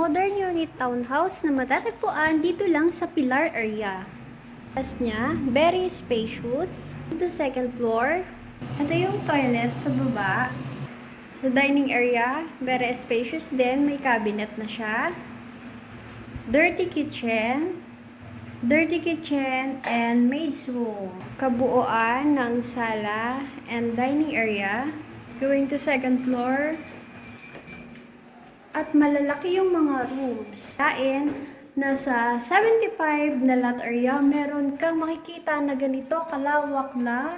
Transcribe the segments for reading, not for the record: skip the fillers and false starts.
modern unit townhouse na matatagpuan dito lang sa Pilar area. Taas niya, very spacious. Ito second floor. Ito yung toilet sa baba. Sa dining area, very spacious din. May cabinet na siya. Dirty kitchen and maid's room. Kabuuan ng sala and dining area. Going to second floor. At malalaki yung mga rooms. Kain, nasa 75 na lot area, meron kang makikita na ganito kalawak na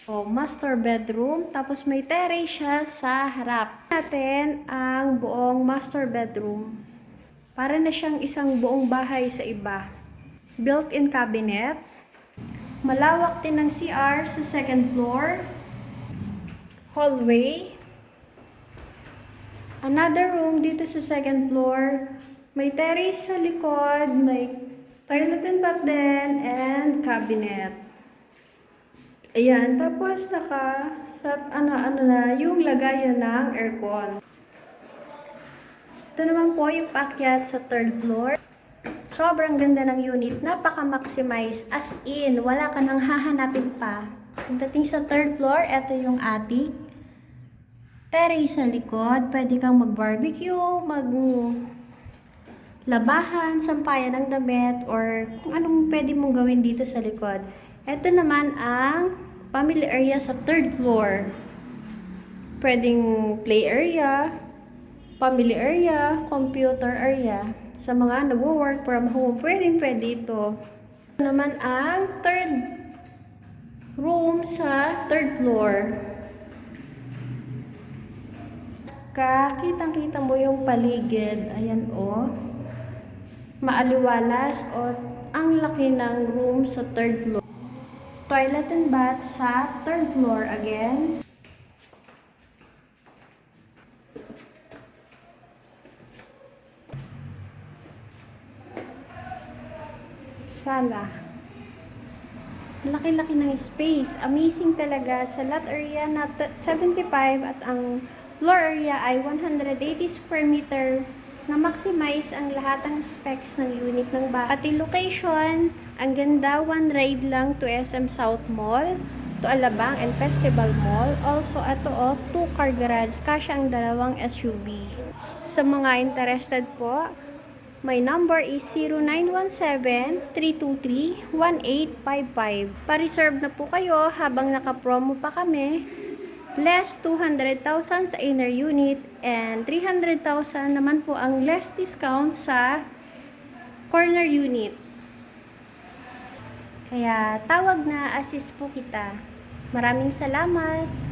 master bedroom. Tapos may terrace siya sa harap. Natin ang buong master bedroom. Para na siyang isang buong bahay sa iba. Built-in cabinet. Malawak din ang CR sa second floor. Hallway. Another room dito sa second floor. May terrace sa likod, may toilet and bath din, and cabinet. Ayan, tapos naka-set na yung lagayan ng aircon. Ito naman po yung paakyat sa third floor. Sobrang ganda ng unit, napaka-maximize, as in, wala ka nang hahanapin pa. Pagdating sa third floor, ito yung attic. Terrace sa likod, pwede kang mag-barbecue, labahan, sampayan ng damit, or kung anong pwede mong gawin dito sa likod. Ito naman ang family area sa third floor. Pwedeng play area, family area, computer area. Sa mga nag-work from home, pwede ito. Ito naman ang third room sa third floor. Kitang-kita mo yung paligid. Ayan maaliwalas ang laki ng room sa third floor. Toilet and bath sa third floor again. Sala. Laki-laki ng space. Amazing talaga sa lot area na 75 at ang floor area ay 180 square meter na maximize ang lahat ng specs ng unit ng bahay. At yung location, ang ganda, one ride lang to SM South Mall, to Alabang and Festival Mall. Also, ito 2-car garage, kasya ang dalawang SUV. Sa mga interested po, my number is 0917-323-1855. Pa-reserve na po kayo habang naka-promo pa kami. Less 200,000 sa inner unit and 300,000 naman po ang less discount sa corner unit. Kaya tawag na, assist po kita. Maraming salamat!